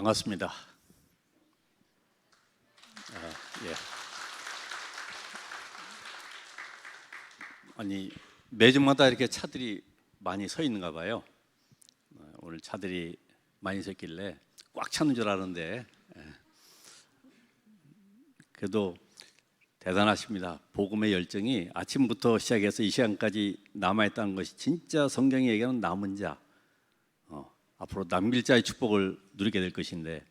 반갑습니다. 예. 아니 매주마다 이렇게 차들이 많이 서 있는가 봐요. 오늘 차들이 많이 서 있길래 꽉 차는 줄 알았는데 그래도 대단하십니다. 복음의 열정이 아침부터 시작해서 이 시간까지 남아있다는 것이 진짜 성경이 얘기하는 남은 자, 앞으로 남길 자의 축복을 누리게 될 것인데,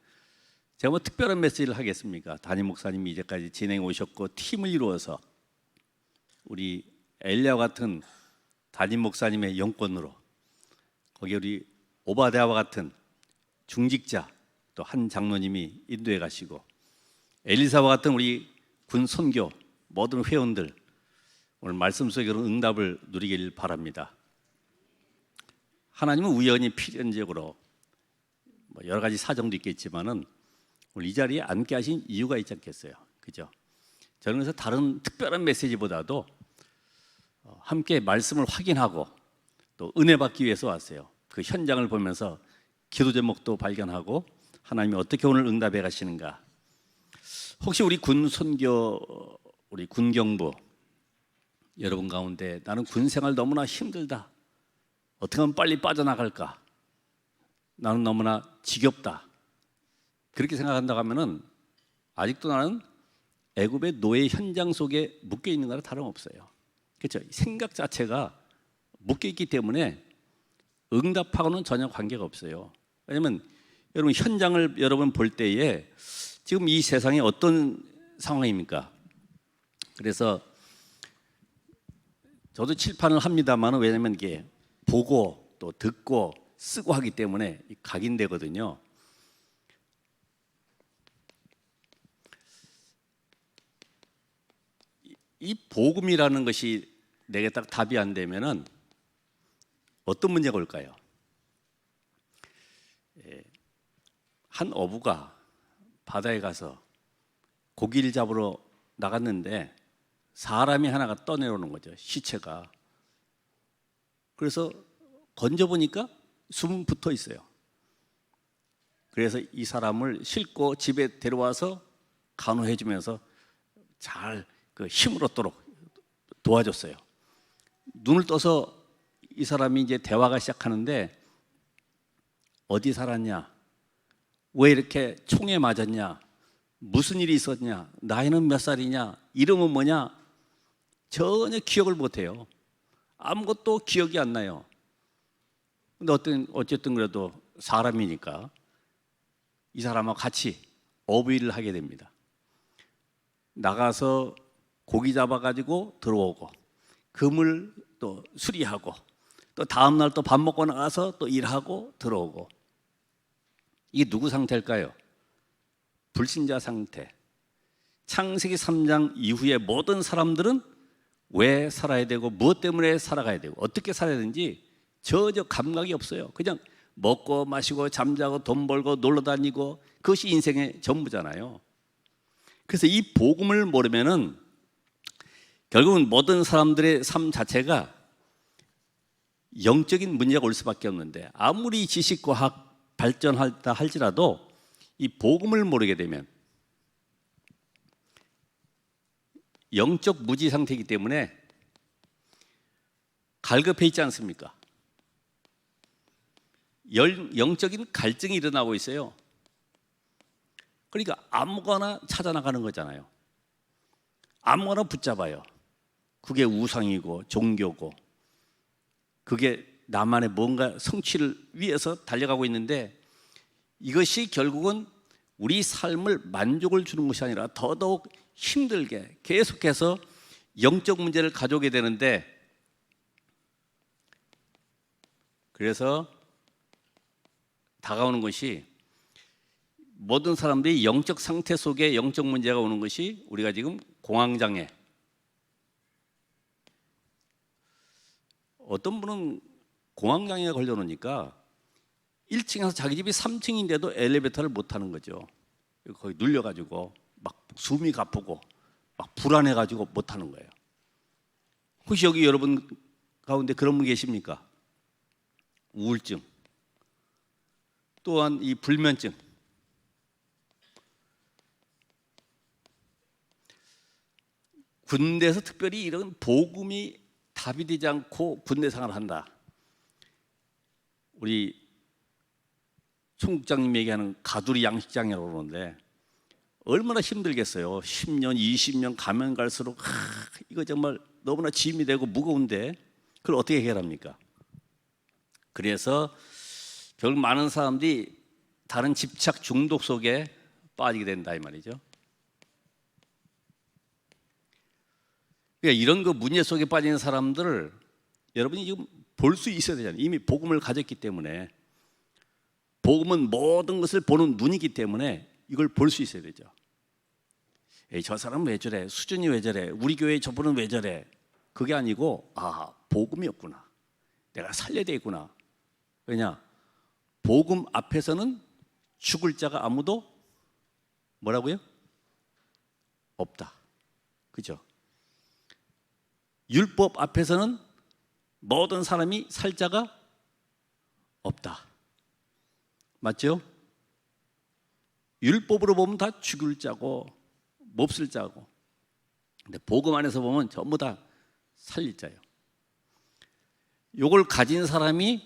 제가 뭐 특별한 메시지를 하겠습니까? 담임 목사님이 이제까지 진행해 오셨고 팀을 이루어서 우리 엘리야와 같은 담임 목사님의 영권으로, 거기에 우리 오바댜와 같은 중직자 또 한 장로님이 인도해 가시고, 엘리사와 같은 우리 군 선교 모든 회원들 오늘 말씀 속으로 응답을 누리길 바랍니다. 하나님은 우연히 필연적으로 여러 가지 사정도 있겠지만은 오늘 이 자리에 앉게 하신 이유가 있지 않겠어요? 그죠? 저는 그래서 다른 특별한 메시지보다도 함께 말씀을 확인하고 또 은혜 받기 위해서 왔어요. 그 현장을 보면서 기도 제목도 발견하고 하나님이 어떻게 오늘 응답해 가시는가. 혹시 우리 군 선교, 우리 군경부 여러분 가운데 나는 군 생활 너무나 힘들다, 어떻게 하면 빨리 빠져나갈까, 나는 너무나 지겹다, 그렇게 생각한다고 하면은 아직도 나는 애굽의 노예 현장 속에 묶여 있는 거랑 다름없어요. 그렇죠? 생각 자체가 묶여 있기 때문에 응답하고는 전혀 관계가 없어요. 왜냐하면 여러분 현장을 여러분 볼 때에 지금 이 세상이 어떤 상황입니까? 그래서 저도 칠판을 합니다만, 왜냐하면 이게 보고 또 듣고 쓰고 하기 때문에 각인되거든요. 이 복음이라는 것이 내게 딱 답이 안 되면은 어떤 문제가 올까요? 한 어부가 바다에 가서 고기를 잡으러 나갔는데 사람이 하나가 떠내려오는 거죠, 시체가. 그래서 건져보니까 숨은 붙어 있어요. 그래서 이 사람을 싣고 집에 데려와서 간호해주면서 잘 그 힘을 얻도록 도와줬어요. 눈을 떠서 이 사람이 이제 대화가 시작하는데, 어디 살았냐, 왜 이렇게 총에 맞았냐, 무슨 일이 있었냐, 나이는 몇 살이냐, 이름은 뭐냐, 전혀 기억을 못해요. 아무것도 기억이 안 나요. 근데 어쨌든 그래도 사람이니까 이 사람하고 같이 어부일을 하게 됩니다. 나가서 고기 잡아가지고 들어오고, 그물 또 수리하고, 또 다음날 또 밥 먹고 나가서 또 일하고 들어오고. 이게 누구 상태일까요? 불신자 상태. 창세기 3장 이후에 모든 사람들은 왜 살아야 되고 무엇 때문에 살아가야 되고 어떻게 살아야 되는지 전혀 감각이 없어요. 그냥 먹고 마시고 잠자고 돈 벌고 놀러 다니고, 그것이 인생의 전부잖아요. 그래서 이 복음을 모르면은 결국은 모든 사람들의 삶 자체가 영적인 문제가 올 수밖에 없는데, 아무리 지식 과학 발전하다 할지라도 이 복음을 모르게 되면 영적 무지 상태이기 때문에 갈급해 있지 않습니까? 영적인 갈증이 일어나고 있어요. 그러니까 아무거나 찾아나가는 거잖아요. 아무거나 붙잡아요. 그게 우상이고 종교고, 그게 나만의 뭔가 성취를 위해서 달려가고 있는데, 이것이 결국은 우리 삶을 만족을 주는 것이 아니라 더더욱 힘들게 계속해서 영적 문제를 가져오게 되는데, 그래서 다가오는 것이, 모든 사람들이 영적 상태 속에 영적 문제가 오는 것이 우리가 지금 공황장애, 어떤 분은 공황장애가 걸려놓으니까 1층에서 자기 집이 3층인데도 엘리베이터를 못 타는 거죠. 거기 눌려가지고 막 숨이 가쁘고 막 불안해가지고 못 타는 거예요. 혹시 여기 여러분 가운데 그런 분 계십니까? 우울증, 또한 이 불면증, 군대에서 특별히 이런 복음이 답이 되지 않고 군대 생활을 한다. 우리 총국장님 얘기하는 가두리 양식장이라고 그러는데 얼마나 힘들겠어요. 10년, 20년 가면 갈수록 이거 정말 너무나 짐이 되고 무거운데 그걸 어떻게 해결합니까? 그래서 결국 많은 사람들이 다른 집착 중독 속에 빠지게 된다 이 말이죠. 그러니까 이런 그 문제 속에 빠지는 사람들을 여러분이 지금 볼 수 있어야 되잖아요. 이미 복음을 가졌기 때문에. 복음은 모든 것을 보는 눈이기 때문에 이걸 볼 수 있어야 되죠. 에이, 저 사람은 왜 저래? 수준이 왜 저래? 우리 교회 저분은 왜 저래? 그게 아니고 복음이었구나. 내가 살려야 되겠구나. 왜냐? 복음 앞에서는 죽을 자가 아무도 뭐라고요? 없다. 그죠? 율법 앞에서는 모든 사람이 살 자가 없다. 맞죠? 율법으로 보면 다 죽을 자고 몹쓸 자고, 근데 복음 안에서 보면 전부 다 살릴 자예요. 이걸 가진 사람이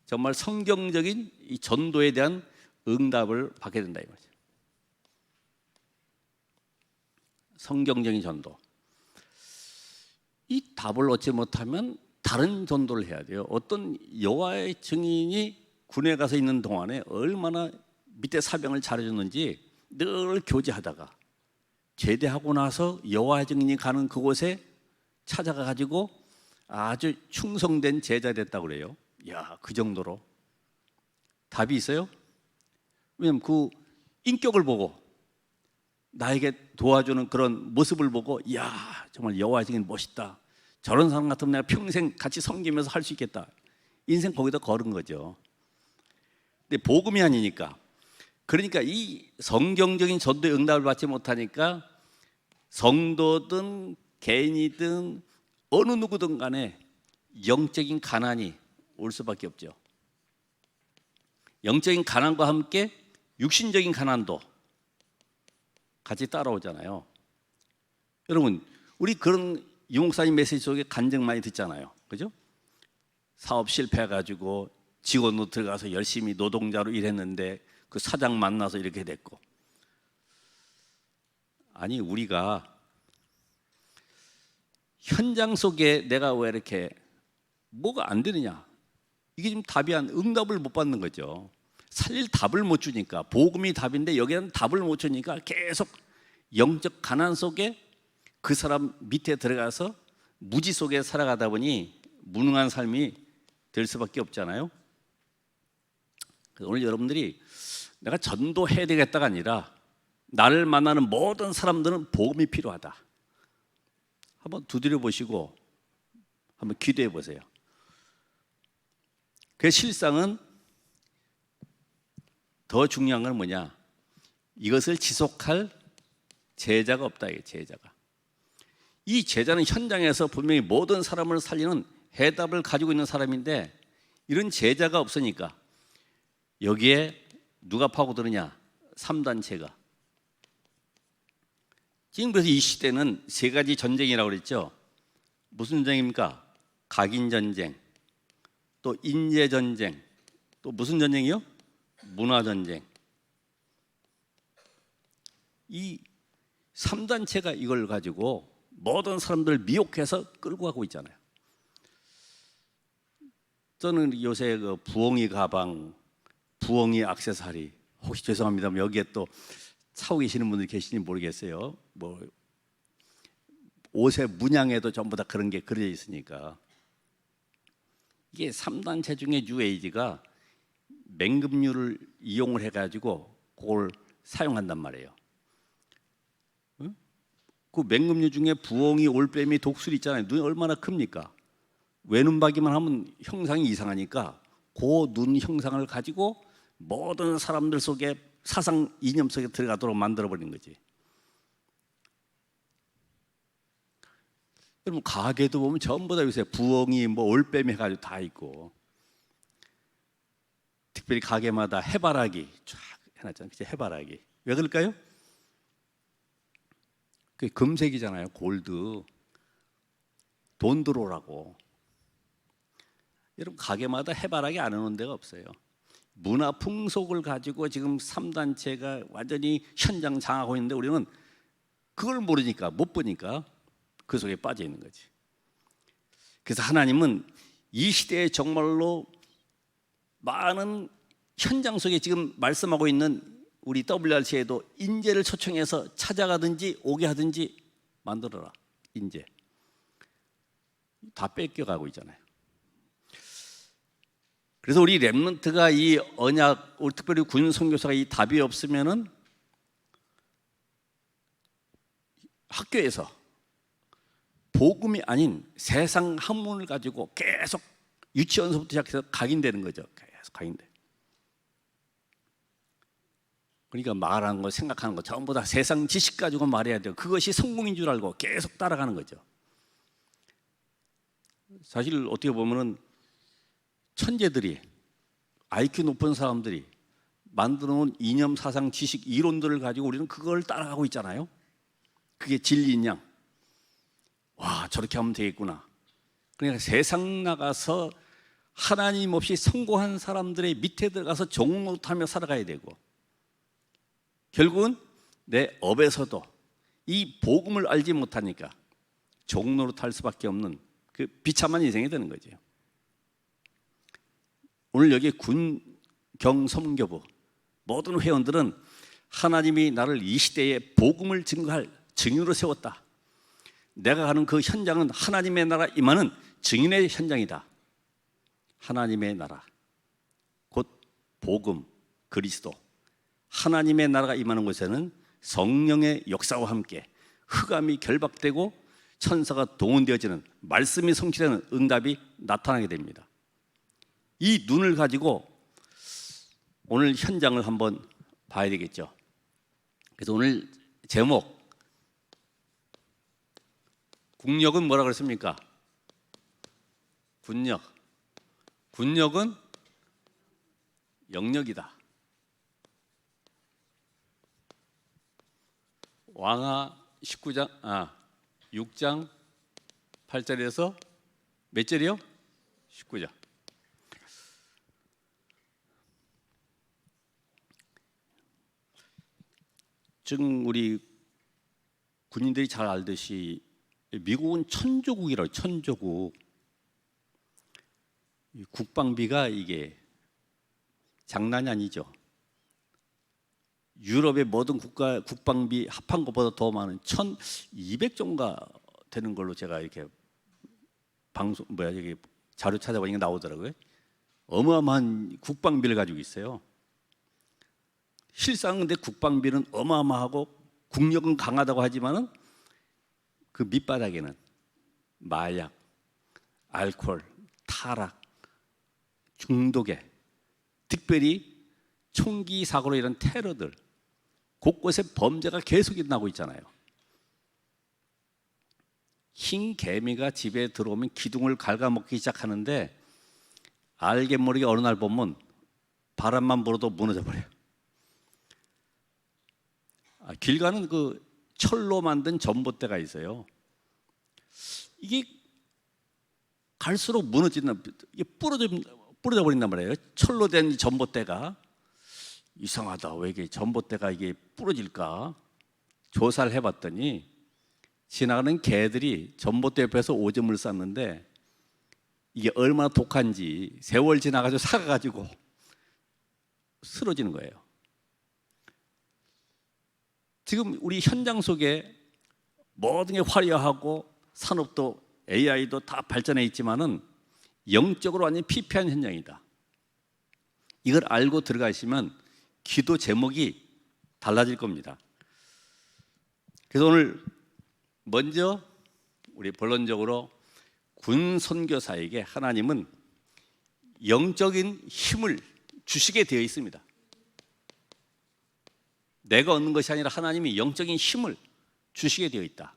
정말 성경적인 이 전도에 대한 응답을 받게 된다 이 말이죠. 성경적인 전도. 이 답을 얻지 못하면 다른 전도를 해야 돼요. 어떤 여호와의 증인이 군에 가서 있는 동안에 얼마나 밑에 사병을 잘해줬는지 늘 교제하다가 제대하고 나서 여호와의 증인이 가는 그곳에 찾아가 가지고 아주 충성된 제자 됐다고 그래요. 야, 그 정도로 답이 있어요? 왜냐면 그 인격을 보고 나에게 도와주는 그런 모습을 보고 야, 정말 여호와의 증인 멋있다. 저런 사람 같으면 내가 평생 같이 섬기면서 할 수 있겠다. 인생 거기다 걸은 거죠. 근데 복음이 아니니까, 그러니까 이 성경적인 전도의 응답을 받지 못하니까 성도든 개인이든 어느 누구든 간에 영적인 가난이 올 수밖에 없죠. 영적인 가난과 함께 육신적인 가난도 같이 따라오잖아요. 여러분, 우리 그런 유목사님 메시지 속에 간증 많이 듣잖아요. 그죠? 사업 실패해가지고 직원으로 들어가서 열심히 노동자로 일했는데 그 사장 만나서 이렇게 됐고. 아니, 우리가 현장 속에 내가 왜 이렇게 뭐가 안 되느냐, 이게 지금 답이 안, 응답을 못 받는 거죠. 살릴 답을 못 주니까. 복음이 답인데 여기는 답을 못 주니까 계속 영적 가난 속에 그 사람 밑에 들어가서 무지 속에 살아가다 보니 무능한 삶이 될 수밖에 없잖아요. 오늘 여러분들이 내가 전도해야 되겠다가 아니라 나를 만나는 모든 사람들은 복음이 필요하다. 한번 두드려 보시고 한번 기도해 보세요. 그 실상은 더 중요한 건 뭐냐? 이것을 지속할 제자가 없다. 이 제자가. 이 제자는 현장에서 분명히 모든 사람을 살리는 해답을 가지고 있는 사람인데 이런 제자가 없으니까 여기에 누가 파고드느냐? 3단체가. 지금 그래서 이 시대는 세 가지 전쟁이라고 그랬죠. 무슨 전쟁입니까? 각인 전쟁, 또 인재 전쟁, 또 무슨 전쟁이요? 문화 전쟁. 이 3단체가 이걸 가지고 모든 사람들을 미혹해서 끌고 가고 있잖아요. 저는 요새 그 부엉이 가방, 부엉이 액세서리, 혹시 죄송합니다만 여기에 또 차고 계시는 분들 계시는지 모르겠어요. 뭐 옷의 문양에도 전부 다 그런 게 그려져 있으니까. 이게 3단체 중에 뉴에이지가 맹금류를 이용을 해가지고 그걸 사용한단 말이에요. 응? 그 맹금류 중에 부엉이, 올빼미, 독수리 있잖아요. 눈이 얼마나 큽니까? 외눈박이만 하면 형상이 이상하니까 그 눈 형상을 가지고 모든 사람들 속에 사상 이념 속에 들어가도록 만들어버린 거지. 여러분 가게도 보면 전부 다 요새 부엉이, 뭐 올빼미 해가지고 다 있고, 특별히 가게마다 해바라기 쫙 해놨잖아요. 그치? 해바라기. 왜 그럴까요? 그 금색이잖아요. 골드. 돈 들어오라고. 여러분 가게마다 해바라기 안 하는 데가 없어요. 문화 풍속을 가지고 지금 3단체가 완전히 현장 장악하고 있는데 우리는 그걸 모르니까, 못 보니까 그 속에 빠져 있는 거지. 그래서 하나님은 이 시대에 정말로 많은 현장 속에 지금 말씀하고 있는 우리 WRC에도 인재를 초청해서 찾아가든지 오게 하든지 만들어라. 인재 다 뺏겨가고 있잖아요. 그래서 우리 렘넌트가 이 언약, 우리 특별히 군 선교사가 이 답이 없으면은 학교에서 복음이 아닌 세상 학문을 가지고 계속 유치원서부터 시작해서 각인되는 거죠. 계속 각인돼. 그러니까 말하는 거, 생각하는 거 전부 다 세상 지식 가지고 말해야 돼요. 그것이 성공인 줄 알고 계속 따라가는 거죠. 사실 어떻게 보면은 천재들이, IQ 높은 사람들이 만들어 놓은 이념, 사상, 지식, 이론들을 가지고 우리는 그걸 따라가고 있잖아요. 그게 진리인 양. 와, 저렇게 하면 되겠구나. 그러니까 세상 나가서 하나님 없이 성공한 사람들의 밑에 들어가서 종노릇하며 살아가야 되고, 결국은 내 업에서도 이 복음을 알지 못하니까 종노릇할 수밖에 없는 그 비참한 인생이 되는 거죠. 오늘 여기 군경선교부 모든 회원들은 하나님이 나를 이 시대에 복음을 증거할 증인으로 세웠다. 내가 가는 그 현장은 하나님의 나라 임하는 증인의 현장이다. 하나님의 나라, 곧 복음, 그리스도, 하나님의 나라가 임하는 곳에는 성령의 역사와 함께 흑암이 결박되고 천사가 동원되어지는, 말씀이 성취되는 응답이 나타나게 됩니다. 이 눈을 가지고 오늘 현장을 한번 봐야 되겠죠. 그래서 오늘 제목, 국력은 뭐라 그랬습니까? 군력. 군력은 영역이다. 왕하 6장 8절에서 몇 절이요? 19절. 지금 우리 군인들이 잘 알듯이 미국은 천조국이라고, 천조국. 국방비가 이게 장난이 아니죠. 유럽의 모든 국가 국방비 합한 것보다 더 많은 1,200조인가 되는 걸로 제가 이렇게 여기 자료 찾아보니까 나오더라고요. 어마어마한 국방비를 가지고 있어요. 실상 근데 국방비는 어마어마하고 국력은 강하다고 하지만은 그 밑바닥에는 마약, 알코올, 타락, 중독에, 특별히 총기 사고로 이런 테러들, 곳곳에 범죄가 계속 일어나고 있잖아요. 흰 개미가 집에 들어오면 기둥을 갉아먹기 시작하는데 알게 모르게 어느 날 보면 바람만 불어도 무너져 버려요. 길 가는 그 철로 만든 전봇대가 있어요. 이게 갈수록 무너진다, 이게 부러져 버린단 말이에요. 철로 된 전봇대가. 이상하다, 왜 이게 전봇대가 이게 부러질까? 조사를 해봤더니 지나가는 개들이 전봇대 옆에서 오줌을 쌌는데 이게 얼마나 독한지 세월 지나가지고 삭아가지고 쓰러지는 거예요. 지금 우리 현장 속에 모든 게 화려하고 산업도 AI도 다 발전해 있지만은 영적으로 완전히 피폐한 현장이다. 이걸 알고 들어가시면 기도 제목이 달라질 겁니다. 그래서 오늘 먼저 우리 본론적으로 군 선교사에게 하나님은 영적인 힘을 주시게 되어 있습니다. 내가 얻는 것이 아니라 하나님이 영적인 힘을 주시게 되어 있다.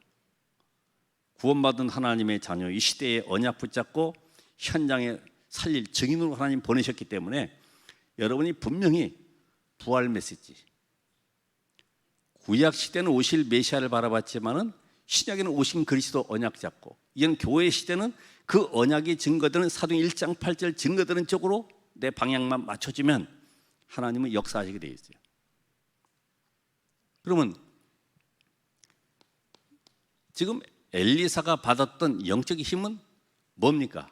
구원받은 하나님의 자녀, 이 시대에 언약 붙잡고 현장에 살릴 증인으로 하나님 보내셨기 때문에 여러분이 분명히 부활 메시지, 구약 시대는 오실 메시아를 바라봤지만은 신약에는 오신 그리스도 언약 잡고, 이런 교회 시대는 그 언약이 증거되는 사도행 1장 8절 증거되는 쪽으로 내 방향만 맞춰주면 하나님은 역사하시게 되어 있어요. 그러면 지금 엘리사가 받았던 영적인 힘은 뭡니까?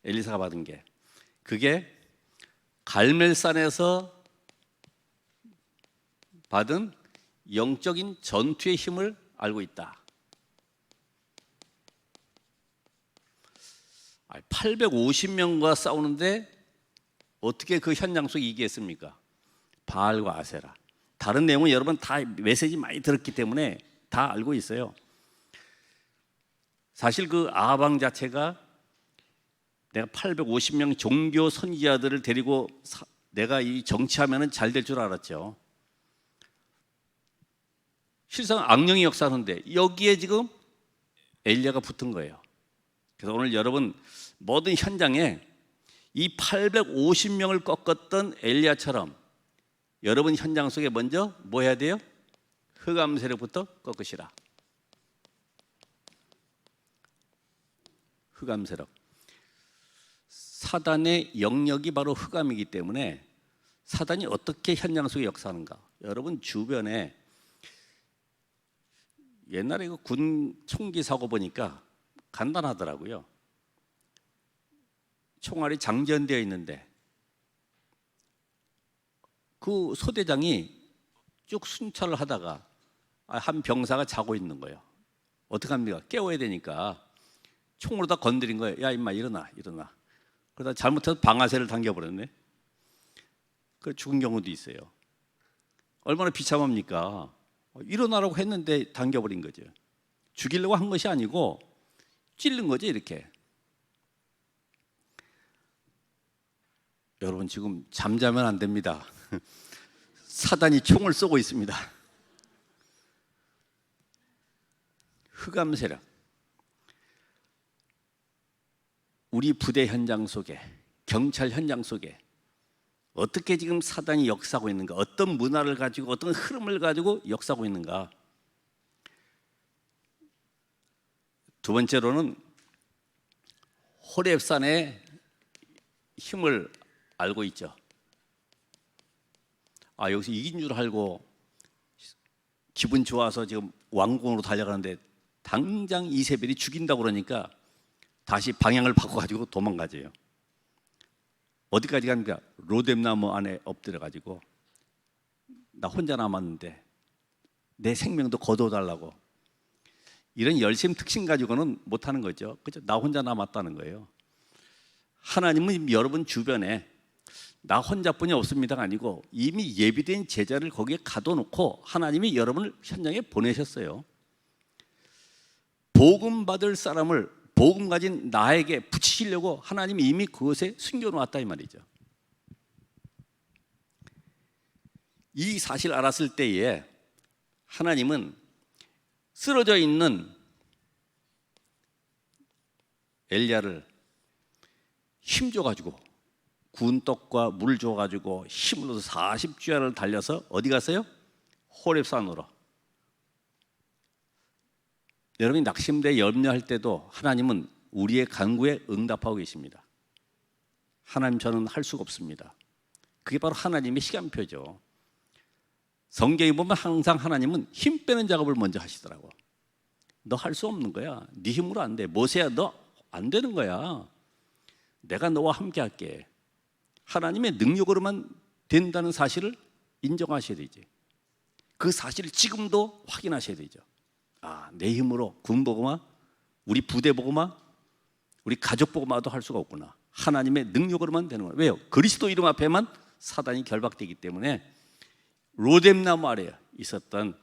엘리사가 받은 게, 그게 갈멜산에서 받은 영적인 전투의 힘을 알고 있다. 850명과 싸우는데 어떻게 그 현장 속에 이기겠습니까? 바알과 아세라. 다른 내용은 여러분 다 메시지 많이 들었기 때문에 다 알고 있어요. 사실 그 아방 자체가 내가 850명 종교 선지자들을 데리고 내가 이 정치하면 잘 될 줄 알았죠. 실상 악령이 역사하는데 여기에 지금 엘리야가 붙은 거예요. 그래서 오늘 여러분 모든 현장에 이 850명을 꺾었던 엘리야처럼 여러분 현장 속에 먼저 뭐 해야 돼요? 흑암 세력부터 꺾으시라. 흑암 세력. 사단의 영역이 바로 흑암이기 때문에 사단이 어떻게 현장 속에 역사하는가? 여러분 주변에 옛날에 그 군 총기 사고 보니까 간단하더라고요. 총알이 장전되어 있는데 그 소대장이 쭉 순찰을 하다가 한 병사가 자고 있는 거예요. 어떻게 합니까? 깨워야 되니까 총으로 다 건드린 거예요. 야 임마 일어나 일어나. 그러다 잘못해서 방아쇠를 당겨버렸네. 그 죽은 경우도 있어요. 얼마나 비참합니까? 일어나라고 했는데 당겨버린 거죠. 죽이려고 한 것이 아니고 찔른 거죠 이렇게. 여러분 지금 잠자면 안 됩니다. 사단이 총을 쏘고 있습니다. 흑암 세력. 우리 부대 현장 속에, 경찰 현장 속에 어떻게 지금 사단이 역사하고 있는가? 어떤 문화를 가지고 어떤 흐름을 가지고 역사하고 있는가? 두 번째로는 호렙산의 힘을 알고 있죠. 여기서 이긴 줄 알고 기분 좋아서 지금 왕궁으로 달려가는데 당장 이세벨이 죽인다고 그러니까 다시 방향을 바꿔가지고 도망가져요. 어디까지 갑니까? 로뎀나무 안에 엎드려가지고 나 혼자 남았는데 내 생명도 거둬달라고. 이런 열심 특性가지고는 못하는 거죠. 그죠? 나 혼자 남았다는 거예요. 하나님은 여러분 주변에 나 혼자뿐이 없습니다가 아니고 이미 예비된 제자를 거기에 가둬놓고 하나님이 여러분을 현장에 보내셨어요. 복음 받을 사람을 복음 가진 나에게 붙이시려고 하나님이 이미 그것에 숨겨놓았다 이 말이죠. 이 사실을 알았을 때에 하나님은 쓰러져 있는 엘리야를 힘줘가지고 구운 떡과 물 줘가지고 힘을 얻어 40주야를 달려서 어디 갔어요? 호렙산으로. 여러분이 낙심돼 염려할 때도 하나님은 우리의 간구에 응답하고 계십니다. 하나님 저는 할 수가 없습니다. 그게 바로 하나님의 시간표죠. 성경에 보면 항상 하나님은 힘 빼는 작업을 먼저 하시더라고. 너 할 수 없는 거야. 네 힘으로 안 돼. 모세야 너 안 되는 거야. 내가 너와 함께 할게. 하나님의 능력으로만 된다는 사실을 인정하셔야 되지. 그 사실을 지금도 확인하셔야 되죠. 내 힘으로 군 보고마, 우리 부대 보고마, 우리 가족 보고마도 할 수가 없구나. 하나님의 능력으로만 되는 거예요. 왜요? 그리스도 이름 앞에만 사단이 결박되기 때문에 로뎀나무 아래에 있었던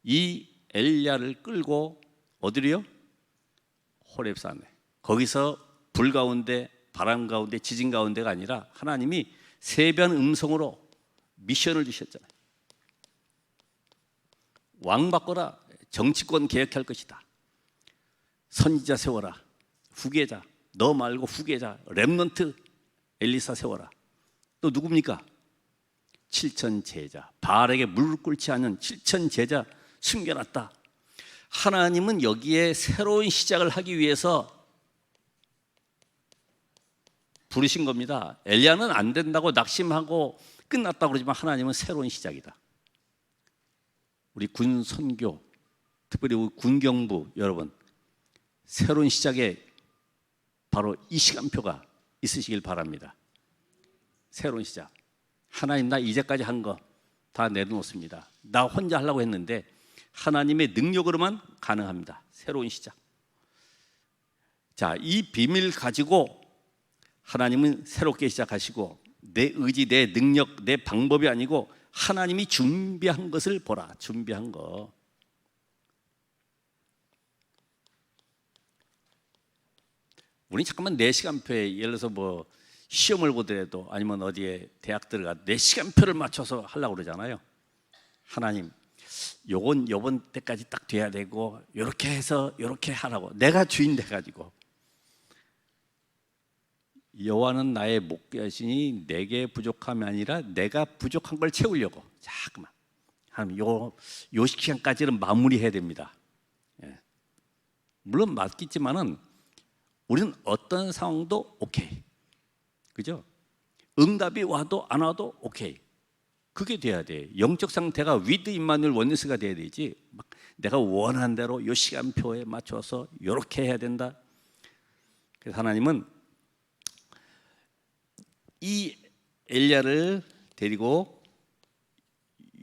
이 엘리야를 끌고 어디로요? 호렙산에. 거기서 불 가운데, 바람 가운데, 지진 가운데가 아니라 하나님이 세변 음성으로 미션을 주셨잖아요. 왕 바꿔라. 정치권 개혁할 것이다. 선지자 세워라. 후계자. 너 말고 후계자. 렘넌트 엘리사 세워라. 또 누굽니까? 7천 제자, 바알에게 무릎 꿇지 않은 7천 제자 숨겨놨다. 하나님은 여기에 새로운 시작을 하기 위해서 부르신 겁니다. 엘리야는 안 된다고 낙심하고 끝났다고 그러지만 하나님은 새로운 시작이다. 우리 군 선교, 특별히 우리 군경부 여러분, 새로운 시작에 바로 이 시간표가 있으시길 바랍니다. 새로운 시작. 하나님, 나 이제까지 한 거 다 내려놓습니다. 나 혼자 하려고 했는데 하나님의 능력으로만 가능합니다. 새로운 시작. 자, 이 비밀 가지고 하나님은 새롭게 시작하시고, 내 의지, 내 능력, 내 방법이 아니고 하나님이 준비한 것을 보라. 준비한 거. 우리 잠깐만 내 시간표에, 예를 들어서 뭐 시험을 보더라도 아니면 어디에 대학 들어가 내 시간표를 맞춰서 하려고 그러잖아요. 하나님, 요건 요번 때까지 딱 돼야 되고 요렇게 해서 요렇게 하라고 내가 주인 돼가지고, 여호와는 나의 목자시니 내게 부족함이 아니라 내가 부족한 걸 채우려고 자꾸만 하나님 요 시간까지는 마무리해야 됩니다. 예. 물론 맞겠지만은 우리는 어떤 상황도 오케이, 그죠? 응답이 와도 안 와도 오케이. 그게 돼야 돼. 영적 상태가 위드 임마누엘 원니스가 돼야 되지. 막 내가 원하는 대로 요 시간표에 맞춰서 요렇게 해야 된다. 그래서 하나님은 이 엘리야를 데리고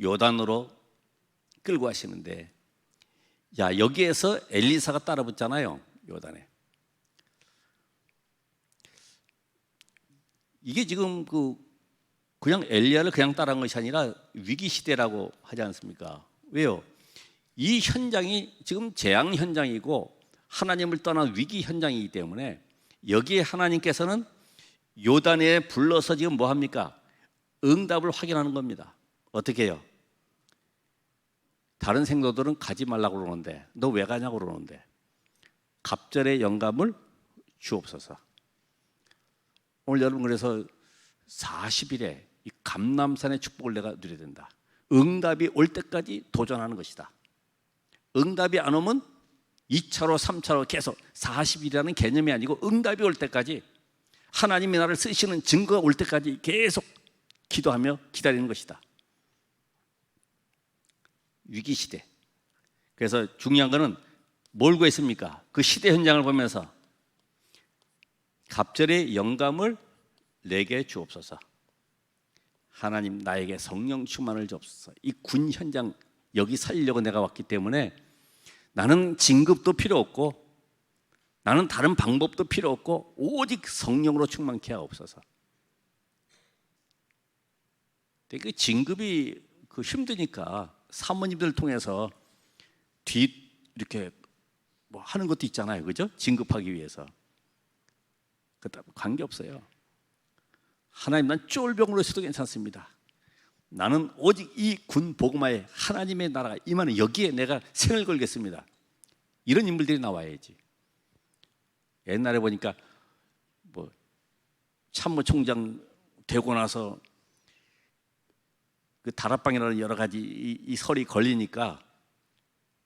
요단으로 끌고 가시는데, 야, 여기에서 엘리사가 따라 붙잖아요. 요단에. 이게 지금 그냥 엘리야를 그냥 따라한 것이 아니라 위기 시대라고 하지 않습니까? 왜요? 이 현장이 지금 재앙 현장이고 하나님을 떠난 위기 현장이기 때문에 여기에 하나님께서는 요단에 불러서 지금 뭐 합니까? 응답을 확인하는 겁니다. 어떻게 해요? 다른 생도들은 가지 말라고 그러는데 너 왜 가냐고 그러는데, 갑절의 영감을 주옵소서. 오늘 여러분, 그래서 40일에 이 감람산의 축복을 내가 누려야 된다. 응답이 올 때까지 도전하는 것이다. 응답이 안 오면 2차로 3차로 계속 40일이라는 개념이 아니고 응답이 올 때까지, 하나님이 나를 쓰시는 증거가 올 때까지 계속 기도하며 기다리는 것이다. 위기 시대. 그래서 중요한 거는 뭘 구했습니까? 그 시대 현장을 보면서 갑절의 영감을 내게 주옵소서. 하나님, 나에게 성령 충만을 주옵소서. 이 군 현장 여기 살려고 내가 왔기 때문에 나는 진급도 필요 없고 나는 다른 방법도 필요 없고 오직 성령으로 충만케 하옵소서. 그 진급이 힘드니까 사모님들 통해서 이렇게 뭐 하는 것도 있잖아요, 그죠? 진급하기 위해서. 그것도 관계없어요. 하나님, 난 쫄병으로 있어도 괜찮습니다. 나는 오직 이 군 복음화에 하나님의 나라가 임하는 여기에 내가 생을 걸겠습니다. 이런 인물들이 나와야지. 옛날에 보니까 뭐 참모총장 되고 나서 그 다락방이라는 여러 가지 이 설이 걸리니까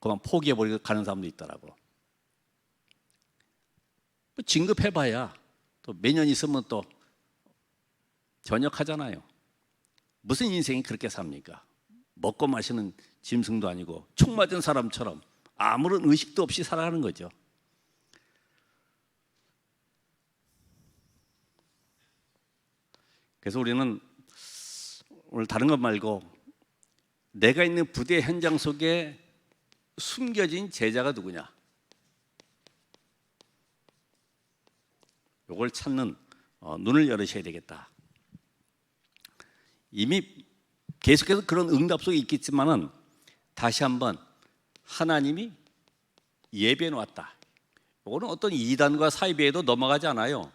그만 포기해버리고 가는 사람도 있더라고. 뭐 진급해봐야 또 몇 년 있으면 또 전역하잖아요. 무슨 인생이 그렇게 삽니까? 먹고 마시는 짐승도 아니고 총 맞은 사람처럼 아무런 의식도 없이 살아가는 거죠. 그래서 우리는 오늘 다른 것 말고 내가 있는 부대 현장 속에 숨겨진 제자가 누구냐, 이걸 찾는 눈을 열으셔야 되겠다. 이미 계속해서 그런 응답 속에 있겠지만은 다시 한번 하나님이 예배해 놓았다. 이거는 어떤 이단과 사이비에도 넘어가지 않아요.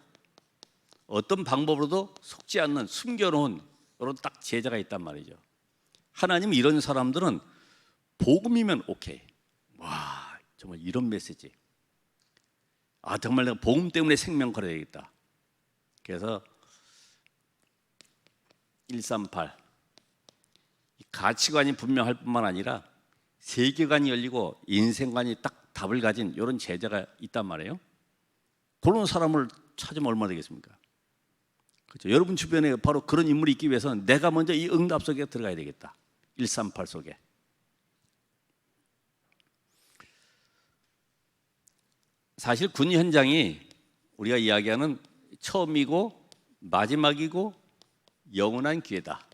어떤 방법으로도 속지 않는 숨겨놓은 이런 딱 제자가 있단 말이죠. 하나님 이런 사람들은 복음이면 오케이. 와, 정말 이런 메시지. 아, 정말 내가 복음 때문에 생명 걸어야겠다. 그래서 138 가치관이 분명할 뿐만 아니라 세계관이 열리고 인생관이 딱 답을 가진 이런 제자가 있단 말이에요. 그런 사람을 찾으면 얼마나 되겠습니까? 그렇죠? 여러분 주변에 바로 그런 인물이 있기 위해서는 내가 먼저 이 응답 속에 들어가야 되겠다. 138 속에. 사실 군 현장이 우리가 이야기하는 처음이고 마지막이고 영원한 기회다.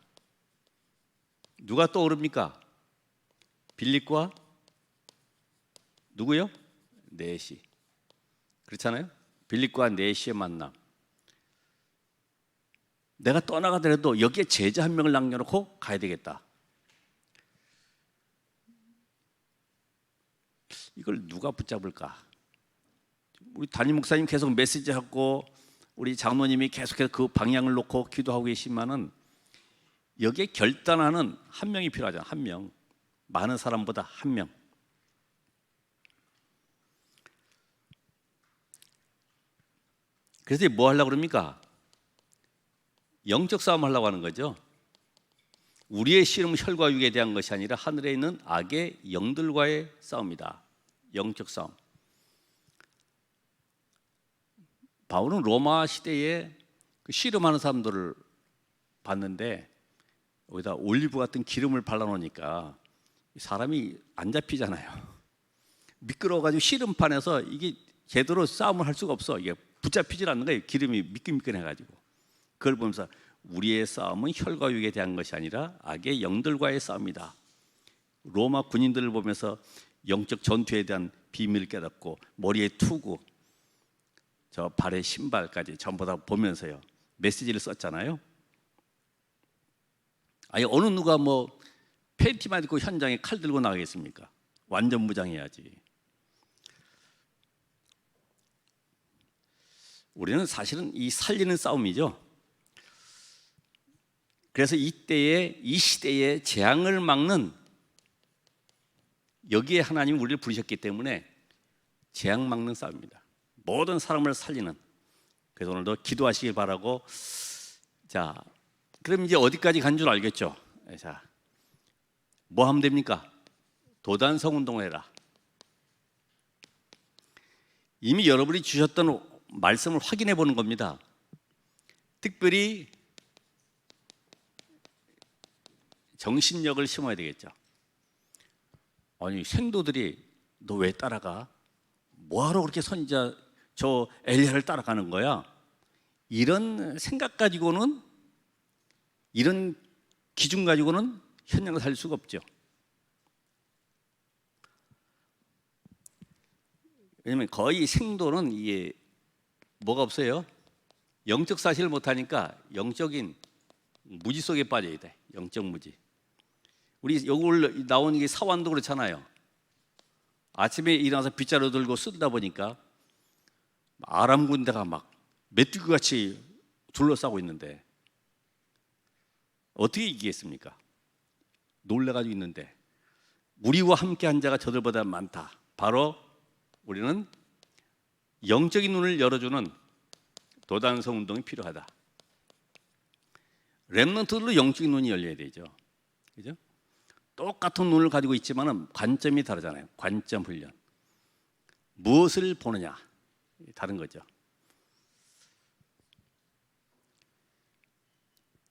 누가 떠오릅니까? 빌립과 누구요? 네시. 그렇잖아요? 빌립과 네시의 만남. 내가 떠나가더라도 여기에 제자 한 명을 남겨놓고 가야 되겠다. 이걸 누가 붙잡을까? 우리 담임 목사님 계속 메시지하고 우리 장로님이 계속해서 그 방향을 놓고 기도하고 계시지만은 여기에 결단하는 한 명이 필요하잖아요. 한 명. 많은 사람보다 한 명. 그래서 뭐 하려고 그럽니까? 영적 싸움 하려고 하는 거죠. 우리의 씨름은 혈과 육에 대한 것이 아니라 하늘에 있는 악의 영들과의 싸움이다. 영적 싸움. 바울은 로마 시대에 그 씨름하는 사람들을 봤는데 여기다 올리브 같은 기름을 발라놓으니까 사람이 안 잡히잖아요. 미끄러워가지고 씨름판에서 이게 제대로 싸움을 할 수가 없어. 이게 붙잡히질 않는 거예요. 기름이 미끈미끈해가지고. 그걸 보면서 우리의 싸움은 혈과 육에 대한 것이 아니라 악의 영들과의 싸움이다. 로마 군인들을 보면서 영적 전투에 대한 비밀을 깨닫고 머리에 투구, 저 발에 신발까지 전부 다 보면서요 메시지를 썼잖아요. 아니 어느 누가 뭐 팬티만 입고 현장에 칼 들고 나가겠습니까? 완전 무장해야지. 우리는 사실은 이 살리는 싸움이죠. 그래서 이때에 이 시대의 재앙을 막는 여기에 하나님이 우리를 부르셨기 때문에 재앙 막는 싸움입니다. 모든 사람을 살리는. 그래서 오늘도 기도하시길 바라고. 자, 그럼 이제 어디까지 간 줄 알겠죠? 자, 뭐 하면 됩니까? 도단성 운동을 해라. 이미 여러분이 주셨던 말씀을 확인해 보는 겁니다. 특별히 정신력을 심어야 되겠죠. 아니 생도들이 너 왜 따라가? 뭐하러 그렇게 선지자 저 엘리야를 따라가는 거야? 이런 생각 가지고는, 이런 기준 가지고는 현장을 살릴 수가 없죠. 왜냐하면 거의 생도는 이게 뭐가 없어요. 영적 사실을 못하니까 영적인 무지 속에 빠져야 돼. 영적 무지. 우리 여기 나오는 게 사환도 그렇잖아요. 아침에 일어나서 빗자루 들고 쓰다 보니까 아람 군대가 막 메뚜기같이 둘러싸고 있는데 어떻게 이기겠습니까? 놀래가지고 있는데 우리와 함께한 자가 저들보다 많다. 바로 우리는 영적인 눈을 열어주는 도단성 운동이 필요하다. 렘넌트들로 영적인 눈이 열려야 되죠. 그죠? 똑같은 눈을 가지고 있지만 관점이 다르잖아요. 관점 훈련. 무엇을 보느냐 다른 거죠.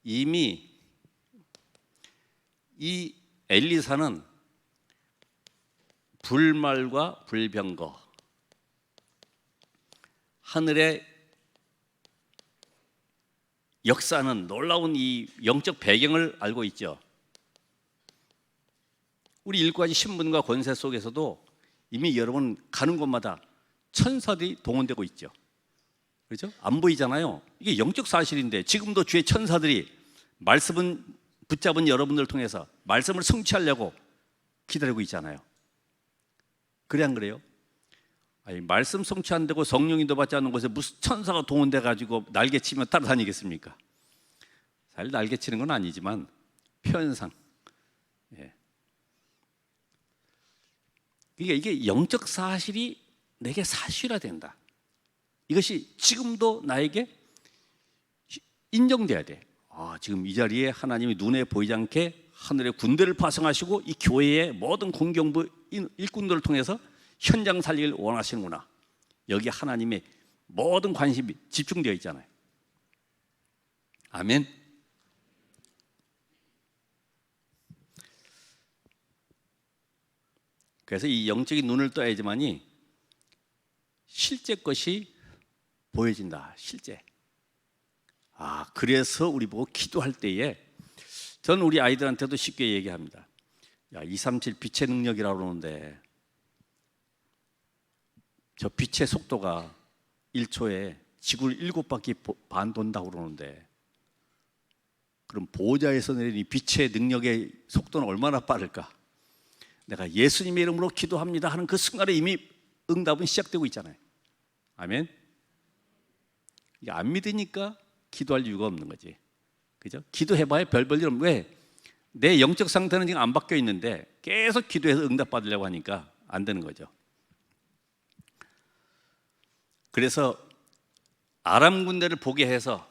이미 이 엘리사는 불말과 불병거, 하늘의 역사는 놀라운 이 영적 배경을 알고 있죠. 우리 일과지 신분과 권세 속에서도 이미 여러분 가는 곳마다 천사들이 동원되고 있죠. 그렇죠? 안 보이잖아요. 이게 영적 사실인데 지금도 주의 천사들이 말씀은 붙잡은 여러분들을 통해서 말씀을 성취하려고 기다리고 있잖아요. 그래 안 그래요? 아니, 말씀 성취 안 되고 성령이 인도받지 않는 곳에 무슨 천사가 동원돼 가지고 날개치며 따라다니겠습니까? 사실 날개치는 건 아니지만 표현상. 예. 이게 영적 사실이 내게 사실화 된다. 이것이 지금도 나에게 인정돼야 돼. 아, 지금 이 자리에 하나님이 눈에 보이지 않게 하늘의 군대를 파송하시고 이 교회의 모든 공경부 일꾼들을 통해서 현장 살리기를 원하시는구나. 여기 하나님의 모든 관심이 집중되어 있잖아요. 아멘. 그래서 이 영적인 눈을 떠야지만이 실제 것이 보여진다. 실제. 그래서 우리 보고 기도할 때에 저는 우리 아이들한테도 쉽게 얘기합니다. 237 빛의 능력이라고 그러는데 저 빛의 속도가 1초에 지구를 7바퀴 반 돈다고 그러는데 그럼 보호자에서 내린 이 빛의 능력의 속도는 얼마나 빠를까? 내가 예수님의 이름으로 기도합니다 하는 그 순간에 이미 응답은 시작되고 있잖아요. 아멘. 안 믿으니까 기도할 이유가 없는 거지. 그죠? 기도해봐야 별 볼 일 없는. 왜? 내 영적 상태는 지금 안 바뀌어 있는데 계속 기도해서 응답 받으려고 하니까 안 되는 거죠. 그래서 아람 군대를 보게 해서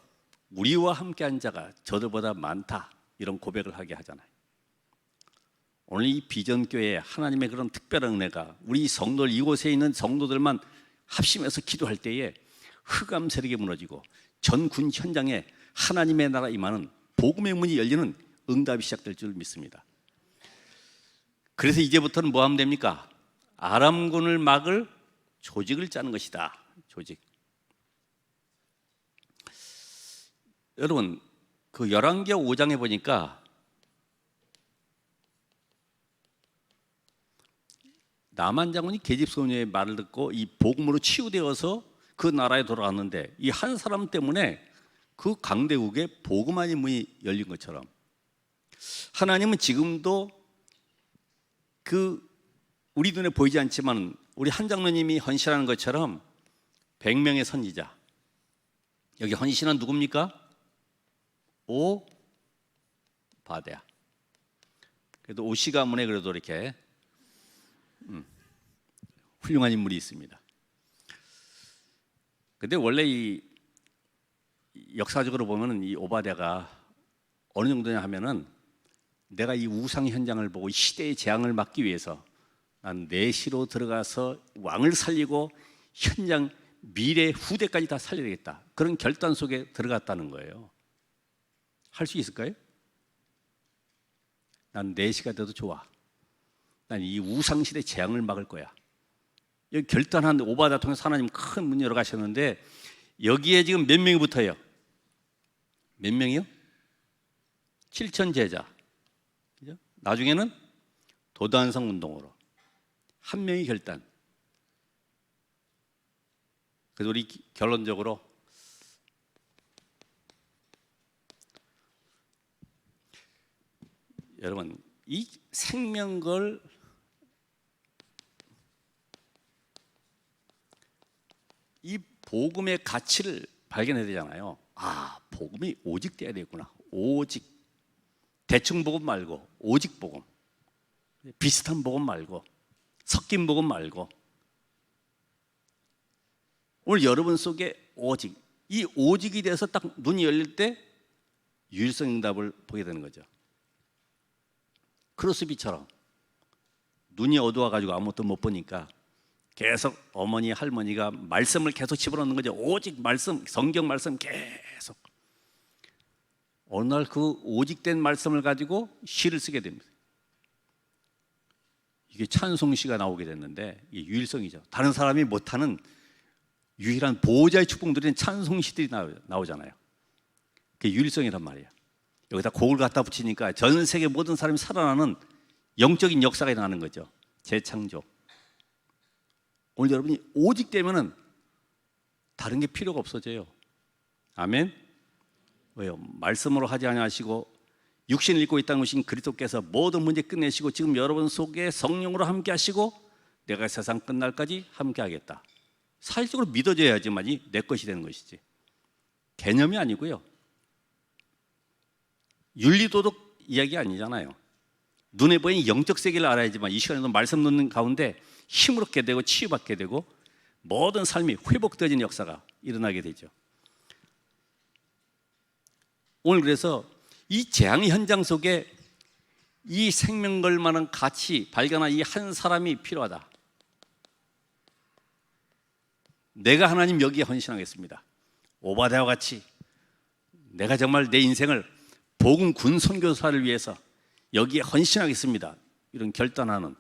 우리와 함께한 자가 저들보다 많다 이런 고백을 하게 하잖아요. 오늘 이 비전교회에 하나님의 그런 특별한 은혜가 우리 성도들, 이곳에 있는 성도들만 합심해서 기도할 때에 흑암 세력이 무너지고 전군 현장에 하나님의 나라 임하는 복음의 문이 열리는 응답이 시작될 줄 믿습니다. 그래서 이제부터는 뭐 하면 됩니까? 아람군을 막을 조직을 짜는 것이다. 조직. 여러분 그 열왕기하 5장에 보니까 나만 장군이 계집소녀의 말을 듣고 이 복음으로 치유되어서 그 나라에 돌아왔는데 이 한 사람 때문에 그 강대국에 복음만이 문이 열린 것처럼 하나님은 지금도 그 우리 눈에 보이지 않지만 우리 한 장로님이 헌신하는 것처럼 100명의 선지자, 여기 헌신한 누굽니까? 오바댜. 그래도 오씨 가문에 그래도 이렇게 훌륭한 인물이 있습니다. 근데 원래 이 역사적으로 보면은 이 오바댜가 어느 정도냐 하면은 내가 이 우상 현장을 보고 이 시대의 재앙을 막기 위해서 난 내시로 들어가서 왕을 살리고 현장 미래 후대까지 다 살려야 되겠다. 그런 결단 속에 들어갔다는 거예요. 할 수 있을까요? 난 내시가 돼도 좋아. 난 이 우상 시대 재앙을 막을 거야. 여기 결단한 오바댜 통해서 하나님 큰 문 열어가셨는데 여기에 지금 몇 명이 붙어요? 몇 명이요? 7천 제자. 그죠? 나중에는 도단성 운동으로 한 명이 결단. 그래서 우리 결론적으로 여러분 이 생명걸 이 복음의 가치를 발견해야 되잖아요. 복음이 오직 돼야 되겠구나. 오직 대충 복음 말고 오직 복음, 비슷한 복음 말고 섞인 복음 말고 오늘 여러분 속에 오직, 이 오직이 돼서 딱 눈이 열릴 때 유일성 응답을 보게 되는 거죠. 크로스비처럼 눈이 어두워가지고 아무것도 못 보니까 계속 어머니 할머니가 말씀을 계속 집어넣는 거죠. 오직 말씀, 성경 말씀 계속. 어느 날 그 오직된 말씀을 가지고 시를 쓰게 됩니다. 이게 찬송시가 나오게 됐는데 이게 유일성이죠. 다른 사람이 못하는 유일한 보호자의 축복들인 찬송시들이 나오잖아요. 그게 유일성이란 말이에요. 여기다 곡을 갖다 붙이니까 전 세계 모든 사람이 살아나는 영적인 역사가 일어나는 거죠. 재창조. 오늘 여러분이 오직 되면은 다른 게 필요가 없어져요. 아멘. 왜요? 말씀으로 하지 아니하시고 육신을 입고 있다는 것인 그리스도께서 모든 문제 끝내시고 지금 여러분 속에 성령으로 함께 하시고 내가 세상 끝날까지 함께 하겠다. 사실적으로 믿어져야지만이 내 것이 되는 것이지. 개념이 아니고요. 윤리도덕 이야기 아니잖아요. 눈에 보이는 영적 세계를 알아야지만 이 시간에도 말씀 듣는 가운데 힘을 얻게 되고 치유받게 되고 모든 삶이 회복되어지는 역사가 일어나게 되죠. 오늘 그래서 이 재앙 현장 속에 이 생명 걸 만한 가치 발견한 이 한 사람이 필요하다. 내가 하나님 여기에 헌신하겠습니다. 오바댜와 같이 내가 정말 내 인생을 복음 군 선교사를 위해서 여기에 헌신하겠습니다. 이런 결단하는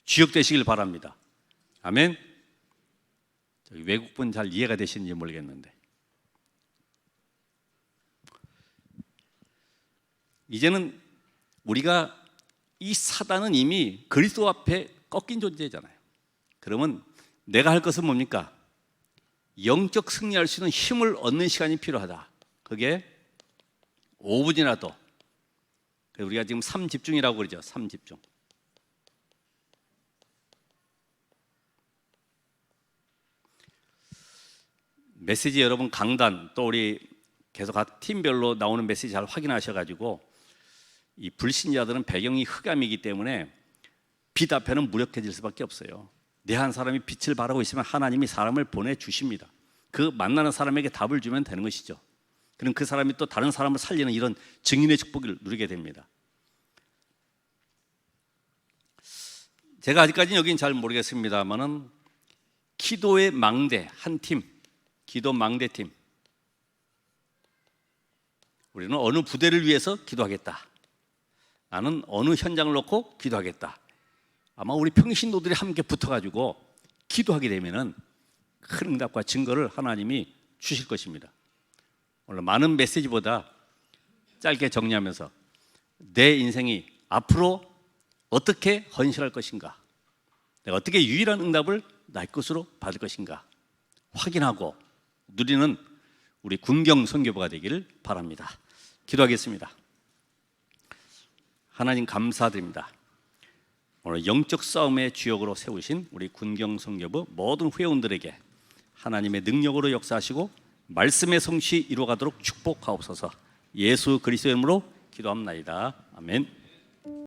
주역 되시길 바랍니다. 아멘. 외국분 잘 이해가 되시는지 모르겠는데, 이제는 우리가 이 사단은 이미 그리스도 앞에 꺾인 존재잖아요. 그러면 내가 할 것은 뭡니까? 영적 승리할 수 있는 힘을 얻는 시간이 필요하다. 그게 5분이라도, 우리가 지금 3집중이라고 그러죠. 3집중. 메시지 여러분 강단, 또 우리 계속 각 팀별로 나오는 메시지 잘 확인하셔가지고, 이 불신자들은 배경이 흑암이기 때문에 빛 앞에는 무력해질 수밖에 없어요. 내 한 사람이 빛을 바라고 있으면 하나님이 사람을 보내주십니다. 그 만나는 사람에게 답을 주면 되는 것이죠. 그럼 그 사람이 또 다른 사람을 살리는 이런 증인의 축복을 누리게 됩니다. 제가 아직까지는 여긴 잘 모르겠습니다만은 기도의 망대 한 팀, 기도 망대팀, 우리는 어느 부대를 위해서 기도하겠다, 나는 어느 현장을 놓고 기도하겠다. 아마 우리 평신도들이 함께 붙어가지고 기도하게 되면은 큰 응답과 증거를 하나님이 주실 것입니다. 오늘 많은 메시지보다 짧게 정리하면서 내 인생이 앞으로 어떻게 헌신할 것인가, 내가 어떻게 유일한 응답을 나의 것으로 받을 것인가 확인하고 누리는 우리 군경 선교부가 되기를 바랍니다. 기도하겠습니다. 하나님 감사드립니다. 오늘 영적 싸움의 주역으로 세우신 우리 군경 선교부 모든 회원들에게 하나님의 능력으로 역사하시고 말씀의 성취 이루어가도록 축복하옵소서. 예수 그리스도의 이름으로 기도합나이다. 아멘.